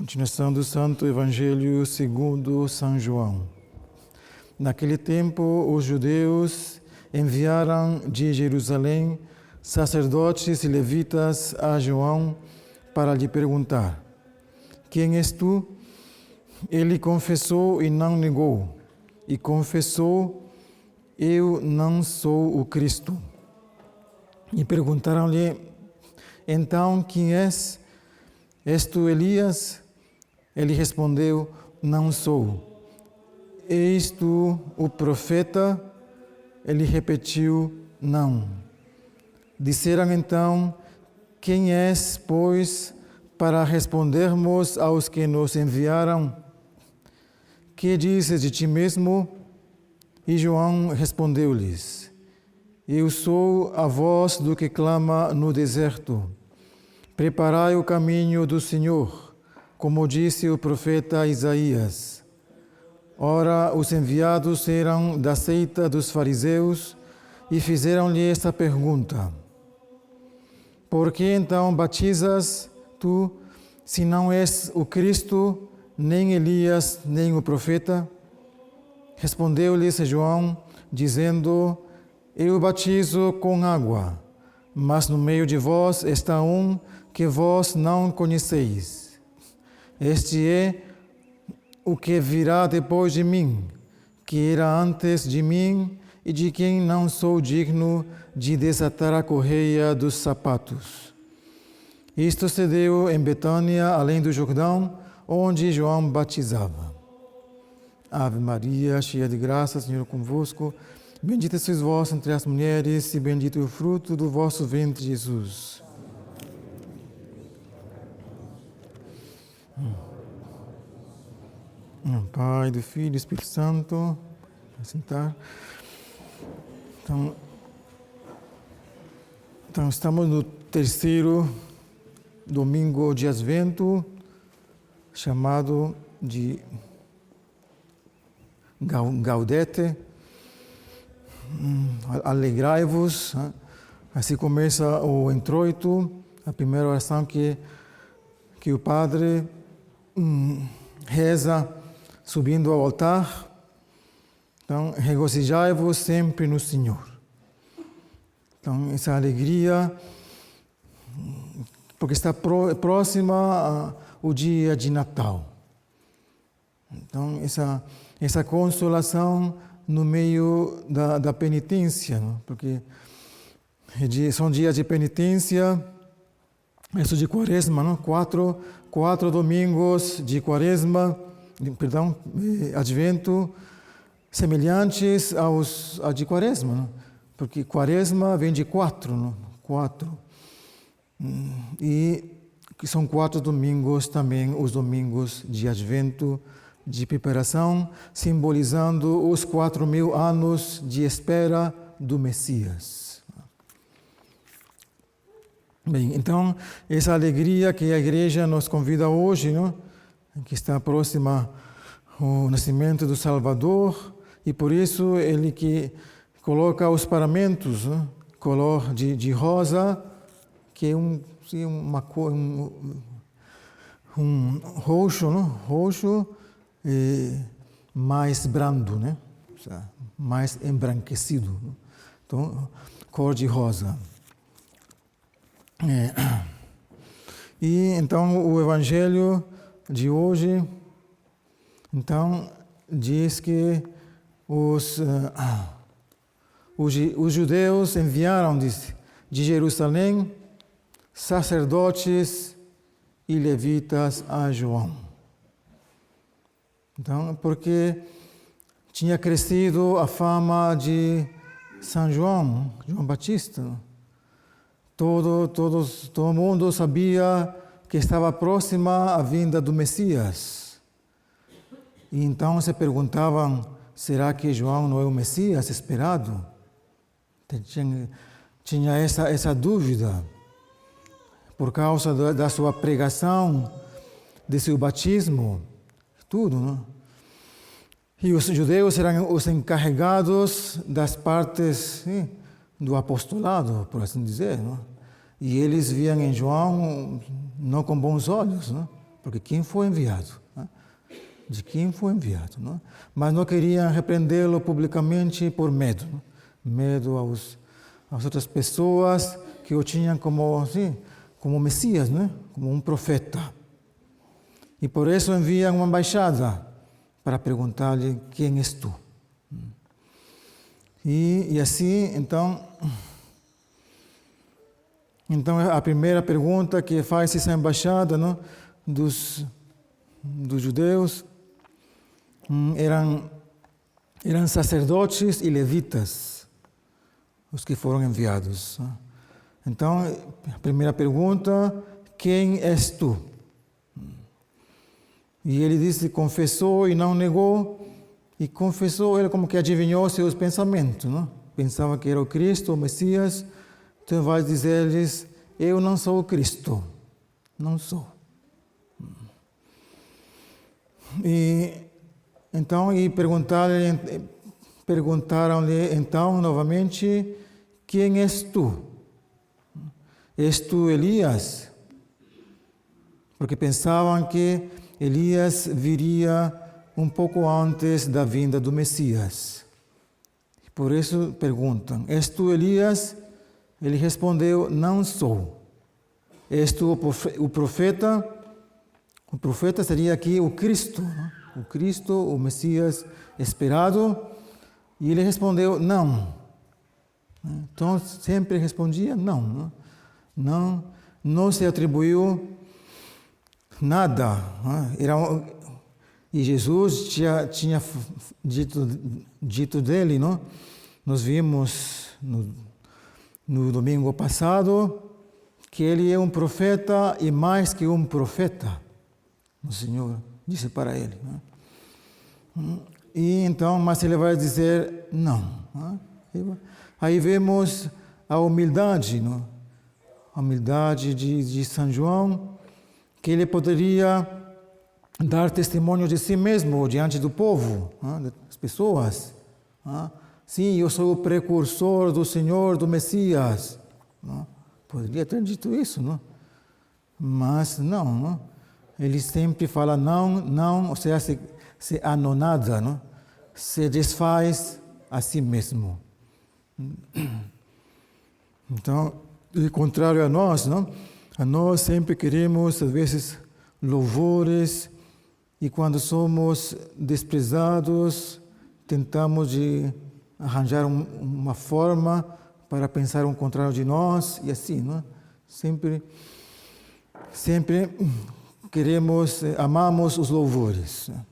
Continuação do Santo Evangelho segundo São João. Naquele tempo, os judeus enviaram de Jerusalém sacerdotes e levitas a João para lhe perguntar: quem és tu? Ele confessou e não negou, e confessou: eu não sou o Cristo. E perguntaram-lhe: então quem és? És tu Elias? Ele respondeu: não sou. És tu o profeta? Ele repetiu: não. Disseram então: quem és, pois, para respondermos aos que nos enviaram? Que dizes de ti mesmo? E João respondeu-lhes: eu sou a voz do que clama no deserto. Preparai o caminho do Senhor, como disse o profeta Isaías. Ora, os enviados eram da seita dos fariseus e fizeram-lhe esta pergunta: por que então batizas tu, se não és o Cristo, nem Elias, nem o profeta? Respondeu-lhes João, dizendo: eu batizo com água, mas no meio de vós está um que vós não conheceis. Este é o que virá depois de mim, que era antes de mim e de quem não sou digno de desatar a correia dos sapatos. Isto se deu em Betânia, além do Jordão, onde João batizava. Ave Maria, cheia de graça, Senhor é convosco. Bendita sois vós entre as mulheres, e bendito é o fruto do vosso ventre, Jesus. Pai, do Filho e do Espírito Santo. Vou sentar. Então, estamos no terceiro domingo de Advento, chamado de Gaudete. Alegrai-vos. Assim começa o introito, a primeira oração que o padre reza subindo ao altar. Então, regozijai-vos sempre no Senhor. Então, essa alegria, porque está próxima o dia de Natal. Então, essa consolação no meio da penitência, não? Porque são dias de penitência, isso de Quaresma, não? Quatro domingos de Quaresma, Advento, semelhantes a de Quaresma, não? Porque Quaresma vem de quatro, não? Quatro. E que são 4 domingos também, os domingos de Advento, de preparação, simbolizando os 4.000 anos de espera do Messias. Bem, então, essa alegria que a igreja nos convida hoje, não? Que está próxima ao nascimento do Salvador, e por isso ele que coloca os paramentos, não? Color de rosa, que é um roxo, não? Roxo mais brando, né? Mais embranquecido. Não? Então, cor de rosa. E então o Evangelho de hoje, então, diz que os judeus enviaram de Jerusalém sacerdotes e levitas a João. Então, porque tinha crescido a fama de São João Batista. Todo mundo sabia que estava próxima a vinda do Messias. E então se perguntavam: será que João não é o Messias esperado? Tinha essa dúvida por causa da sua pregação, de seu batismo, tudo, não? E os judeus eram os encarregados das partes do apostolado, por assim dizer, não? E eles viam em João não com bons olhos, não? porque quem foi enviado? Né? De quem foi enviado? Não? Mas não queriam repreendê-lo publicamente por medo. Não? Medo às outras pessoas que o tinham como, assim, como Messias, né? Como um profeta. E por isso enviam uma embaixada para perguntar-lhe: quem és tu? E assim, então a primeira pergunta que faz essa embaixada, não, dos judeus eram sacerdotes e levitas, os que foram enviados. Então, a primeira pergunta: quem és tu? E ele disse, confessou e não negou, e confessou, ele como que adivinhou seus pensamentos, não? Pensava que era o Cristo, o Messias, então vai dizer-lhes: eu não sou o Cristo, não sou. E então, perguntaram-lhe então novamente: quem és tu? És tu Elias? Porque pensavam que Elias viria um pouco antes da vinda do Messias. Por isso perguntam: és tu Elias? Ele respondeu: não sou. És tu o profeta? O profeta seria aqui o Cristo, né? O Cristo, o Messias esperado. E ele respondeu: não. Então sempre respondia não. Não se atribuiu nada. E Jesus tinha dito dele, não? Nós vimos no domingo passado que ele é um profeta e mais que um profeta. O Senhor disse para ele. Não? E então, mas ele vai dizer não. Aí vemos a humildade, não? A humildade de São João, que ele poderia dar testemunho de si mesmo diante do povo, das pessoas. Sim, eu sou o precursor do Senhor, do Messias. Poderia ter dito isso, não? Mas não. Ele sempre fala não, ou seja, se anonada, não? Se desfaz a si mesmo. Então, ao contrário a nós, não? A nós sempre queremos, às vezes, louvores, e quando somos desprezados, tentamos de arranjar uma forma para pensar o contrário de nós, e assim, não? Sempre amamos os louvores, né?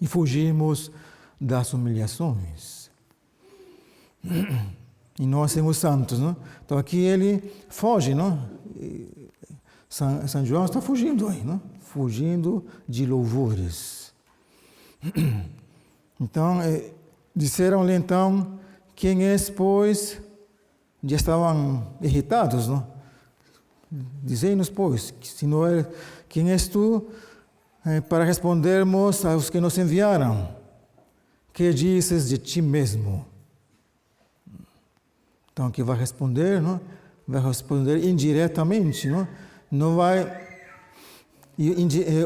E fugimos das humilhações. E nós somos santos, não? Então aqui ele foge, não? São João está fugindo aí, não? Fugindo de louvores. Então, disseram-lhe então: quem és, pois? Já estavam irritados, não? Dizei-nos, pois, se não é, quem és tu, para respondermos aos que nos enviaram? Que dizes de ti mesmo? Então, que vai responder, não? Vai responder indiretamente, não? Não vai,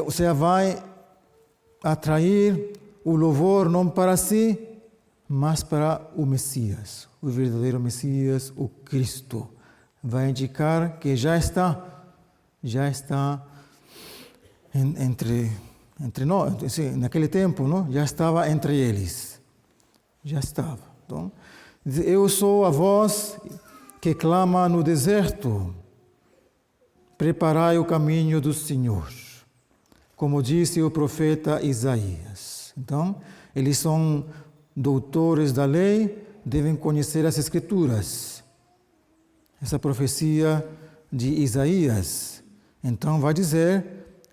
ou seja, vai atrair o louvor não para si, mas para o Messias, o verdadeiro Messias, o Cristo. Vai indicar que já está entre nós, assim, naquele tempo, não? Já estava entre eles. Já estava. Então, eu sou a voz que clama no deserto: preparai o caminho do Senhor, como disse o profeta Isaías. Então, eles são doutores da lei, devem conhecer as Escrituras. Essa profecia de Isaías, então vai dizer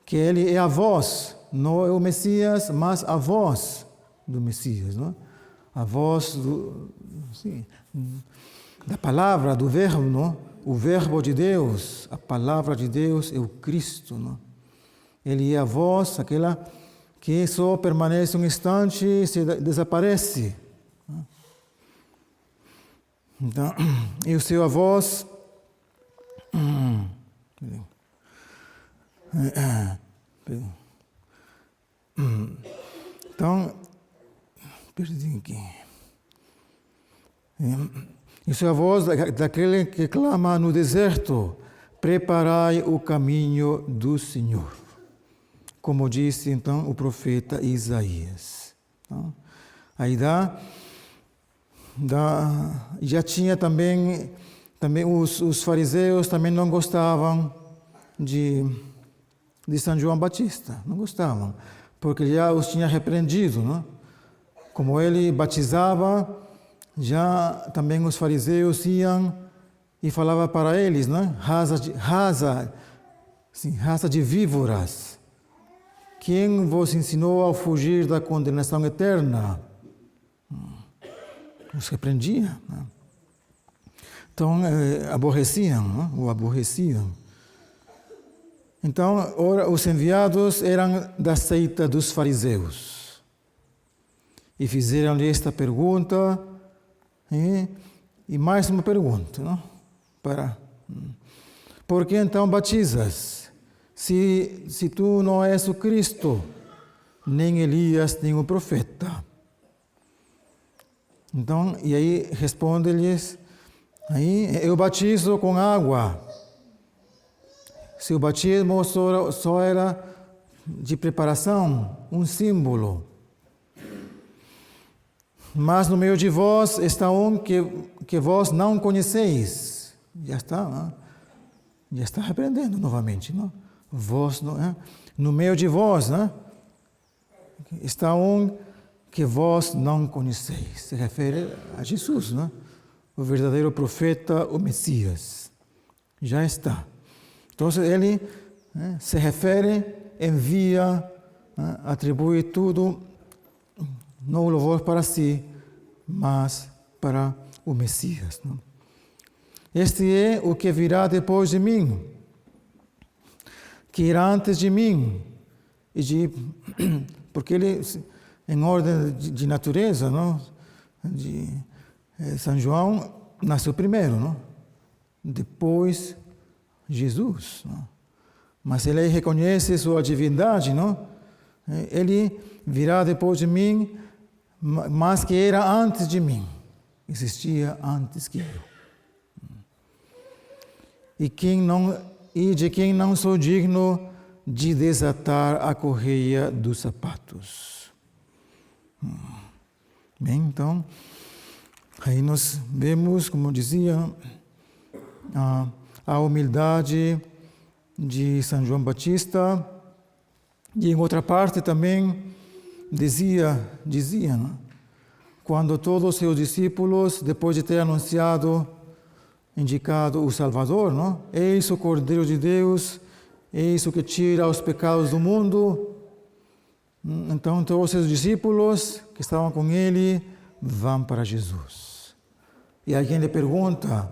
que ele é a voz, não é o Messias, mas a voz do Messias, não? A voz da palavra, do verbo, não? O verbo de Deus, a palavra de Deus é o Cristo, não? Ele é a voz, aquela que só permanece um instante e se desaparece. Então, e o seu voz Então, perdi aqui. Isso é a voz daquele que clama no deserto: preparai o caminho do Senhor. Como disse então o profeta Isaías. Aí já tinha também os fariseus também não gostavam de São João Batista, não gostavam, porque já os tinha repreendido, não? Como ele batizava, já também os fariseus iam e falava para eles, né? Raça de víboras. Quem vos ensinou a fugir da condenação eterna? Os repreendia, né? Então, aborreciam, né? O aborreciam. Então, ora, os enviados eram da seita dos fariseus. E fizeram-lhe esta pergunta, e mais uma pergunta, não? Por que então batizas? Se tu não és o Cristo, nem Elias, nem o profeta. Então, e aí responde-lhes, eu batizo com água. Se o batismo só era de preparação, um símbolo. Mas no meio de vós está um que vós não conheceis. Já está repreendendo novamente, não? Vós, no meio de vós, né? Está um que vós não conheceis. Se refere a Jesus, né? O verdadeiro profeta, o Messias. Já está. Então ele se refere, envia, atribui tudo, não o louvor para si, mas para o Messias. Não? Este é o que virá depois de mim, que irá antes de mim, porque ele, em ordem de natureza, não? São João nasceu primeiro, não? Depois Jesus. Não? Mas ele reconhece sua divindade, não? Ele virá depois de mim, mas que era antes de mim. Existia antes que eu. E de quem não sou digno de desatar a correia dos sapatos. Bem, então, aí nós vemos, como dizia, a humildade de São João Batista, e em outra parte também dizia, né? Quando todos os seus discípulos, depois de ter indicado o Salvador, não? Eis o Cordeiro de Deus, eis o que tira os pecados do mundo. Então todos os seus discípulos que estavam com ele vão para Jesus. E alguém lhe pergunta,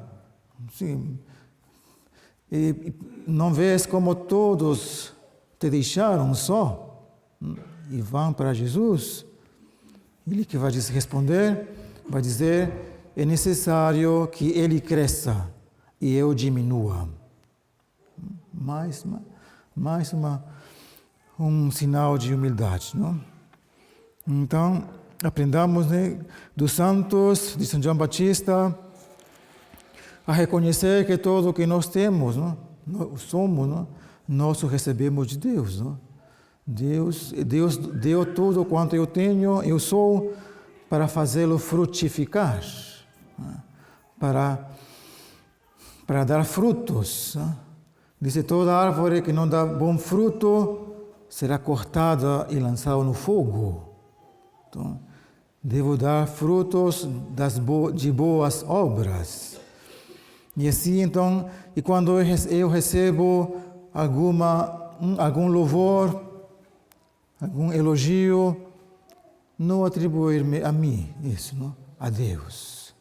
sim, e não vês como todos te deixaram só e vão para Jesus? Ele que vai responder, vai dizer, é necessário que ele cresça e eu diminua. Mais um sinal de humildade, não? Então, aprendamos, né, dos santos de São João Batista a reconhecer que tudo o que nós temos, não? Nós somos, não? Nós o recebemos de Deus, não? Deus deu tudo quanto eu tenho, eu sou, para fazê-lo frutificar, para dar frutos. Diz: toda árvore que não dá bom fruto será cortada e lançada no fogo. Então, devo dar frutos de boas obras. E assim, então, e quando eu recebo algum louvor, algum elogio, não atribuir-me a mim isso, não? A Deus.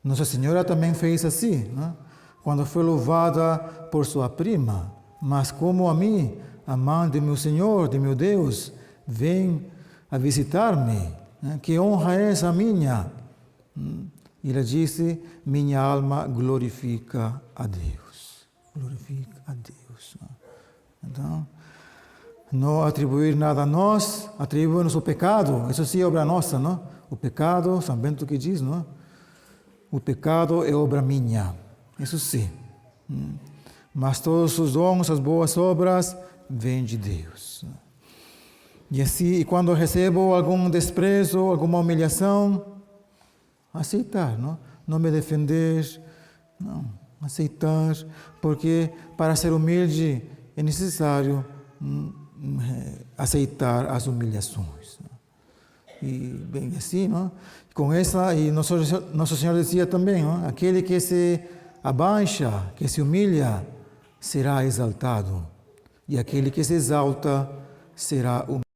Nossa Senhora também fez assim, não? Quando foi louvada por sua prima, mas como a mim, a mãe de meu Senhor, de meu Deus, vem a visitar-me, né? Que honra é essa minha? E ela disse: minha alma glorifica a Deus. Glorifica a Deus. Então, não atribuir nada a nós, atribuir-nos o pecado, isso sim é obra nossa, não? O pecado, São Bento que diz, não? O pecado é obra minha, isso sim. Mas todos os dons, as boas obras, vêm de Deus. E assim, quando recebo algum desprezo, alguma humilhação, aceitar, não me defender, não, aceitar, porque para ser humilde é necessário aceitar as humilhações. E bem assim, com essa, e Nosso Senhor dizia também, aquele que se abaixa, que se humilha, será exaltado, e aquele que se exalta será humilhado.